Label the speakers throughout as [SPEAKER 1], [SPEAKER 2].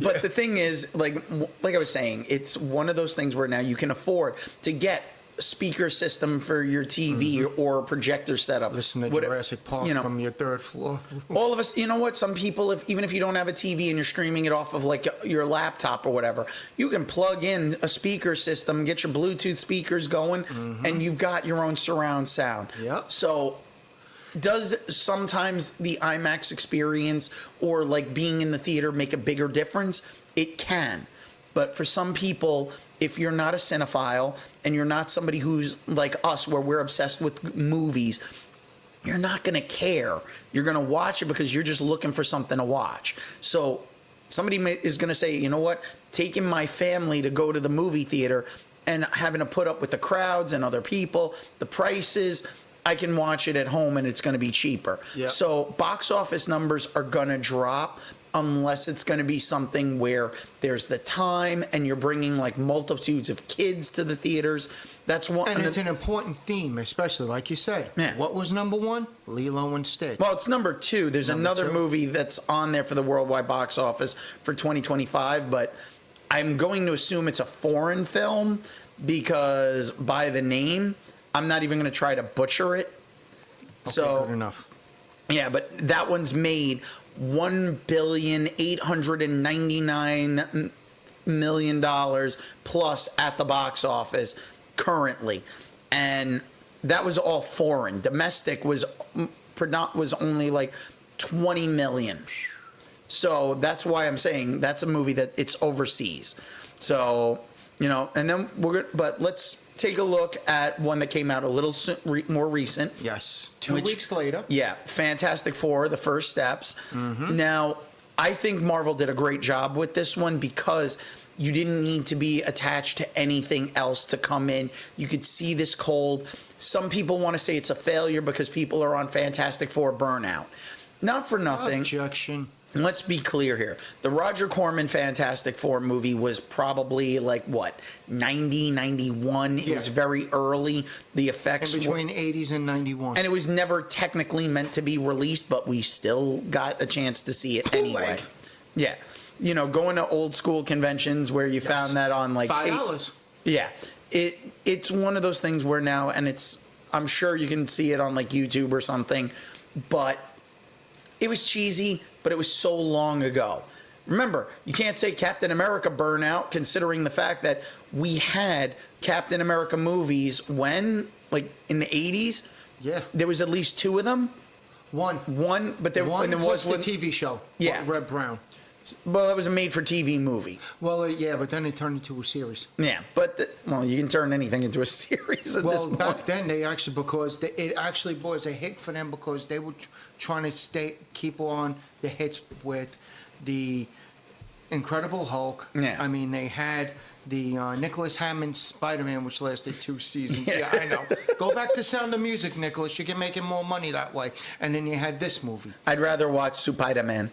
[SPEAKER 1] But the thing is, like I was saying, it's one of those things where now you can afford to get a speaker system for your TV or projector setup.
[SPEAKER 2] Listen to Jurassic Park from your third floor.
[SPEAKER 1] All of us, you know what? Some people, even if you don't have a TV and you're streaming it off of like your laptop or whatever, you can plug in a speaker system, get your Bluetooth speakers going, and you've got your own surround sound.
[SPEAKER 2] Yep.
[SPEAKER 1] So does sometimes the IMAX experience or like being in the theater make a bigger difference? It can. But for some people, if you're not a cinephile and you're not somebody who's like us where we're obsessed with movies, you're not going to care. You're going to watch it because you're just looking for something to watch. So somebody is going to say, you know what, taking my family to go to the movie theater and having to put up with the crowds and other people, the prices, I can watch it at home and it's going to be cheaper.
[SPEAKER 2] Yep.
[SPEAKER 1] So box office numbers are going to drop unless it's going to be something where there's the time and you're bringing like multitudes of kids to the theaters. That's one.
[SPEAKER 2] And it's an important theme, especially like you said.
[SPEAKER 1] Yeah.
[SPEAKER 2] What was number one? Lilo and Stitch.
[SPEAKER 1] Well, it's number two. There's another movie that's on there for the worldwide box office for 2025, but I'm going to assume it's a foreign film because by the name, I'm not even going to try to butcher it.
[SPEAKER 2] Okay,
[SPEAKER 1] So
[SPEAKER 2] good enough.
[SPEAKER 1] Yeah, but that one's made $1,899,000,000 plus at the box office currently, and that was all foreign. Domestic was only like 20 million. So that's why I'm saying that's a movie that it's overseas. So, you know, and then but let's take a look at one that came out a little more recent.
[SPEAKER 2] Yes, 2 weeks later.
[SPEAKER 1] Yeah, Fantastic Four, The First Steps. Now, I think Marvel did a great job with this one because you didn't need to be attached to anything else to come in. You could see this cold. Some people want to say it's a failure because people are on Fantastic Four burnout. Not for nothing.
[SPEAKER 2] Objection.
[SPEAKER 1] Let's be clear here. The Roger Corman Fantastic Four movie was probably like, what, 90, 91? It was very early. The effects
[SPEAKER 2] in between 80s and 91.
[SPEAKER 1] and it was never technically meant to be released, but we still got a chance to see it anyway. Yeah. You know, going to old school conventions where you found that on like
[SPEAKER 2] $5.
[SPEAKER 1] Yeah. It's one of those things where now, and I'm sure you can see it on like YouTube or something, but it was cheesy, but it was so long ago. Remember, you can't say Captain America burnout considering the fact that we had Captain America movies when, like in the 80s?
[SPEAKER 2] Yeah.
[SPEAKER 1] There was at least 2 of them. One, but there
[SPEAKER 2] was the TV show.
[SPEAKER 1] Yeah.
[SPEAKER 2] Red Brown.
[SPEAKER 1] Well, it was a made-for-TV movie.
[SPEAKER 2] Well, yeah, but then it turned into a series.
[SPEAKER 1] Yeah, but you can turn anything into a series at this point.
[SPEAKER 2] Well, back then it actually was a hit for them because they were trying to keep on the hits with the Incredible Hulk.
[SPEAKER 1] Yeah.
[SPEAKER 2] I mean, they had the Nicholas Hammond Spider-Man, which lasted 2 seasons. Yeah, I know. Go back to Sound of Music, Nicholas. You can make more money that way. And then you had this movie.
[SPEAKER 1] I'd rather watch Spider-Man.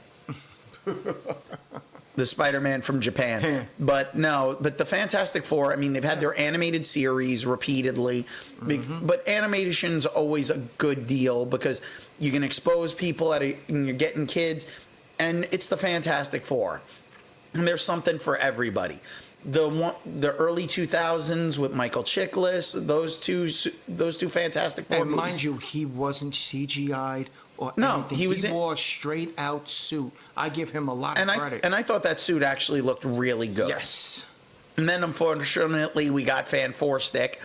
[SPEAKER 1] The Spider-Man from Japan. But the Fantastic Four, I mean, they've had their animated series repeatedly. But animation's always a good deal because you can expose people and you're getting kids. And it's the Fantastic Four. And there's something for everybody. The early 2000s with Michael Chiklis, those two Fantastic Four movies.
[SPEAKER 2] Mind you, he wasn't CGI'd or
[SPEAKER 1] No,
[SPEAKER 2] anything.
[SPEAKER 1] he
[SPEAKER 2] wore a straight out suit. I give him a lot of credit.
[SPEAKER 1] And I thought that suit actually looked really good.
[SPEAKER 2] Yes.
[SPEAKER 1] And then unfortunately we got Fan Four Stick.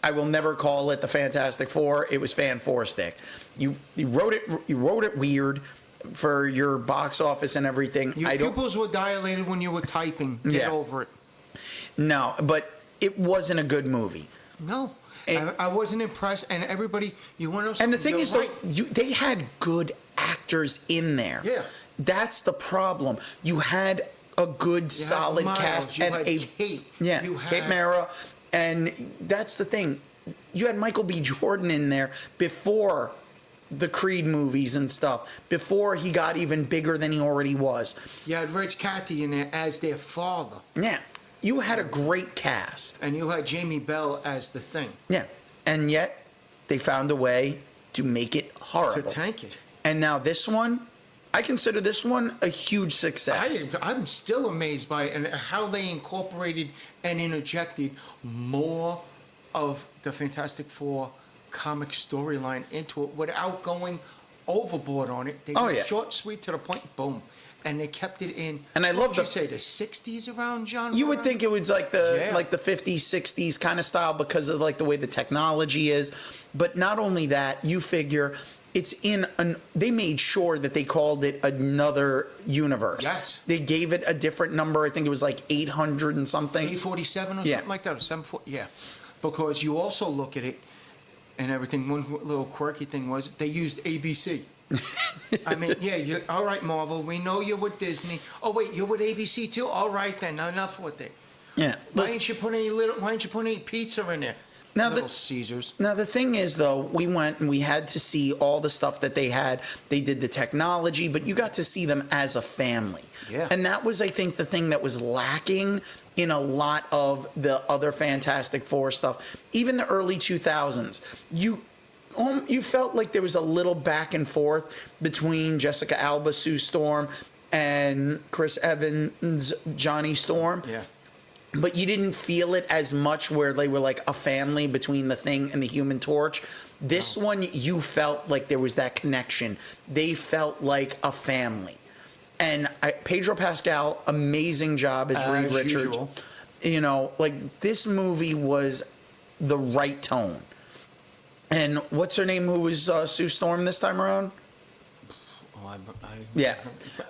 [SPEAKER 1] I will never call it the Fantastic Four. It was Fan Four Stick. You wrote it weird for your box office and everything.
[SPEAKER 2] Your pupils were dilated when you were typing. Get over it.
[SPEAKER 1] No, but it wasn't a good movie.
[SPEAKER 2] No. I wasn't impressed, and everybody, you want to know something?
[SPEAKER 1] And the thing is, though, they had good actors in there.
[SPEAKER 2] Yeah.
[SPEAKER 1] That's the problem. You had a good, solid cast.
[SPEAKER 2] You had Kate.
[SPEAKER 1] Yeah, Kate Mara. And that's the thing. You had Michael B. Jordan in there before the Creed movies and stuff, before he got even bigger than he already was.
[SPEAKER 2] You had Rich Cathy in there as their father.
[SPEAKER 1] Yeah. You had a great cast.
[SPEAKER 2] And you had Jamie Bell as the Thing.
[SPEAKER 1] Yeah. And yet, they found a way to make it horrible.
[SPEAKER 2] To tank it.
[SPEAKER 1] And now this one, I consider this one a huge success.
[SPEAKER 2] I'm still amazed by it and how they incorporated and interjected more of the Fantastic Four comic storyline into it without going overboard on it. They just short, sweet, to the point, boom. And they kept it in.
[SPEAKER 1] And I love
[SPEAKER 2] the 60s around genre.
[SPEAKER 1] You would think it was like the 50s, 60s kind of style because of like the way the technology is. But not only that, you figure it's they made sure that they called it another universe.
[SPEAKER 2] Yes.
[SPEAKER 1] They gave it a different number. I think it was like 800 and something.
[SPEAKER 2] 847 or something like that, or 740. Yeah. Because you also look at it and everything. One little quirky thing was they used ABC. I mean, you're all right, Marvel. We know you're with Disney. Oh wait, you're with ABC too. All right then, enough with it.
[SPEAKER 1] Yeah.
[SPEAKER 2] Why didn't you put any pizza in there? Now Little Caesars.
[SPEAKER 1] Now the thing is, though, we went and we had to see all the stuff that they had. They did the technology, but you got to see them as a family.
[SPEAKER 2] Yeah.
[SPEAKER 1] And that was, I think, the thing that was lacking in a lot of the other Fantastic Four stuff. Even the early 2000s, you felt like there was a little back and forth between Jessica Alba, Sue Storm, and Chris Evans, Johnny Storm.
[SPEAKER 2] Yeah.
[SPEAKER 1] But you didn't feel it as much where they were like a family between the Thing and the Human Torch. This one, you felt like there was that connection. They felt like a family. And Pedro Pascal, amazing job as Reed Richards.
[SPEAKER 2] Usual.
[SPEAKER 1] You know, like this movie was the right tone. And what's her name who was Sue Storm this time around? Yeah.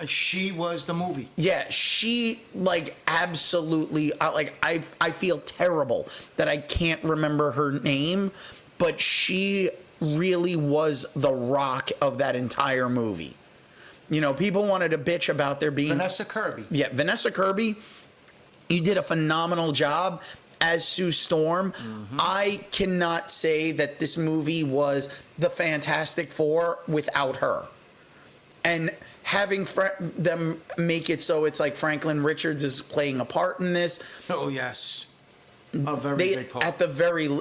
[SPEAKER 2] She was the movie.
[SPEAKER 1] Yeah, she like absolutely I feel terrible that I can't remember her name, but she really was the rock of that entire movie. You know, people wanted to bitch about there being
[SPEAKER 2] Vanessa Kirby.
[SPEAKER 1] Yeah, Vanessa Kirby, you did a phenomenal job as Sue Storm. Mm-hmm. I cannot say that this movie was the Fantastic Four without her. And having them make it so it's like Franklin Richards is playing a part in this.
[SPEAKER 2] Oh, yes. A very big part.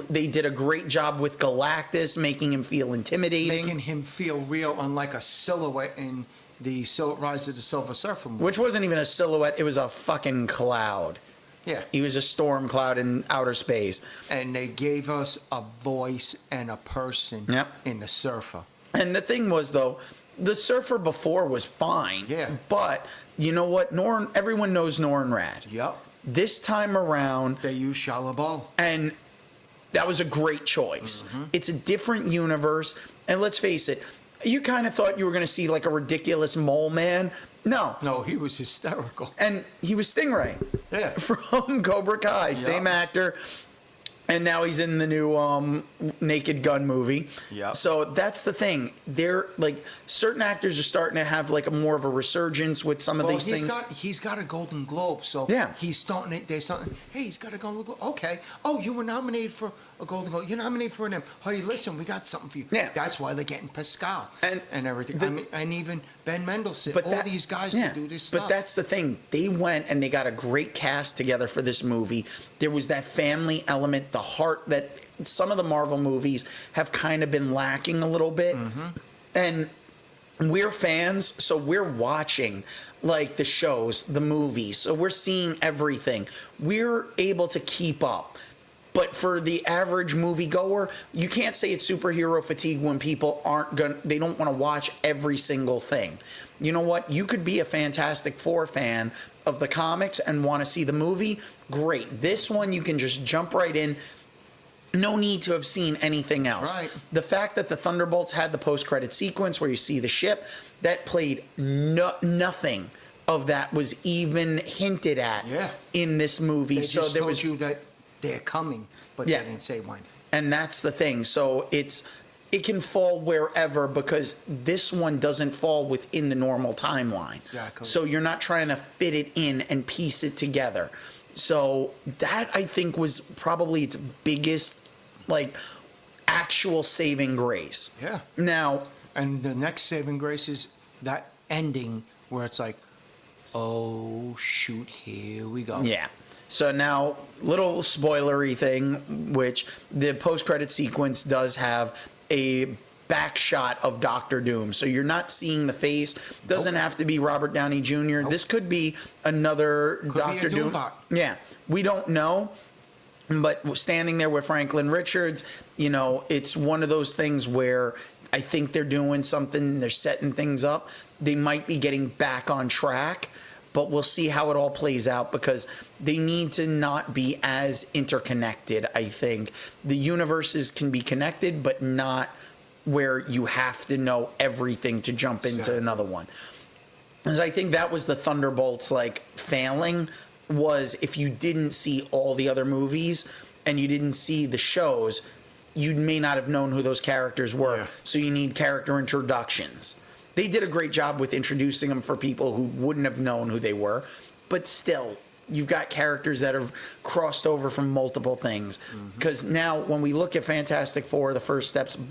[SPEAKER 1] They did a great job with Galactus, making him feel intimidating.
[SPEAKER 2] Making him feel real, unlike a silhouette in the Rise of the Silver Surfer movie.
[SPEAKER 1] Which wasn't even a silhouette, it was a fucking cloud.
[SPEAKER 2] Yeah.
[SPEAKER 1] He was a storm cloud in outer space.
[SPEAKER 2] And they gave us a voice and a person in the Surfer.
[SPEAKER 1] And the thing was, though, the Surfer before was fine.
[SPEAKER 2] Yeah.
[SPEAKER 1] But you know what? Everyone knows Norrin Rad.
[SPEAKER 2] Yep.
[SPEAKER 1] This time around,
[SPEAKER 2] they used Shia LaBeouf. And
[SPEAKER 1] that was a great choice. Mm-hmm. It's a different universe. And let's face it, you kind of thought you were going to see like a ridiculous mole man. No.
[SPEAKER 2] No, he was hysterical.
[SPEAKER 1] And he was Stingray.
[SPEAKER 2] Yeah.
[SPEAKER 1] From Cobra Kai. Yep. Same actor. And now he's in the new Naked Gun movie.
[SPEAKER 2] Yeah.
[SPEAKER 1] So that's the thing. They're like certain actors are starting to have like more of a resurgence with some of these things.
[SPEAKER 2] He's got a Golden Globe, so he's starting. They're starting. Hey, he's got a Golden Globe. Okay. Oh, you were nominated for a Golden Globe. You're nominated for an M. Hey, listen, we got something for you.
[SPEAKER 1] Yeah.
[SPEAKER 2] That's why they're getting Pascal and everything. And even Ben Mendelsohn. These guys to do this stuff.
[SPEAKER 1] But that's the thing. They went and they got a great cast together for this movie. There was that family element, the heart that some of the Marvel movies have kind of been lacking a little bit. Mm-hmm. And we're fans, so we're watching like the shows, the movies. So we're seeing everything. We're able to keep up. But for the average moviegoer, you can't say it's superhero fatigue when people they don't want to watch every single thing. You know what? You could be a Fantastic Four fan of the comics and want to see the movie. Great. This one, you can just jump right in. No need to have seen anything else.
[SPEAKER 2] Right.
[SPEAKER 1] The fact that the Thunderbolts had the post-credit sequence where you see the ship, that played nothing of that was even hinted at in this movie.
[SPEAKER 2] They just told you that they're coming, but they didn't say when.
[SPEAKER 1] And that's the thing. So it can fall wherever because this one doesn't fall within the normal timeline.
[SPEAKER 2] Exactly.
[SPEAKER 1] So you're not trying to fit it in and piece it together. So that I think was probably its biggest like actual saving grace.
[SPEAKER 2] Yeah.
[SPEAKER 1] Now,
[SPEAKER 2] and the next saving grace is that ending where it's like, oh shoot, here we go.
[SPEAKER 1] Yeah. So now, little spoilery thing, which the post-credit sequence does have a back shot of Doctor Doom. So you're not seeing the face. Doesn't have to be Robert Downey Jr. This could be another Doctor Doom. Yeah, we don't know. But standing there with Franklin Richards, you know, it's one of those things where I think they're doing something, they're setting things up. They might be getting back on track, but we'll see how it all plays out because they need to not be as interconnected, I think. The universes can be connected, but not where you have to know everything to jump into another one. Because I think that was the Thunderbolts, like, failing, was if you didn't see all the other movies and you didn't see the shows, you may not have known who those characters were. Yeah. So you need character introductions. They did a great job with introducing them for people who wouldn't have known who they were. But still, you've got characters that have crossed over from multiple things. Because now when we look at Fantastic Four, the first steps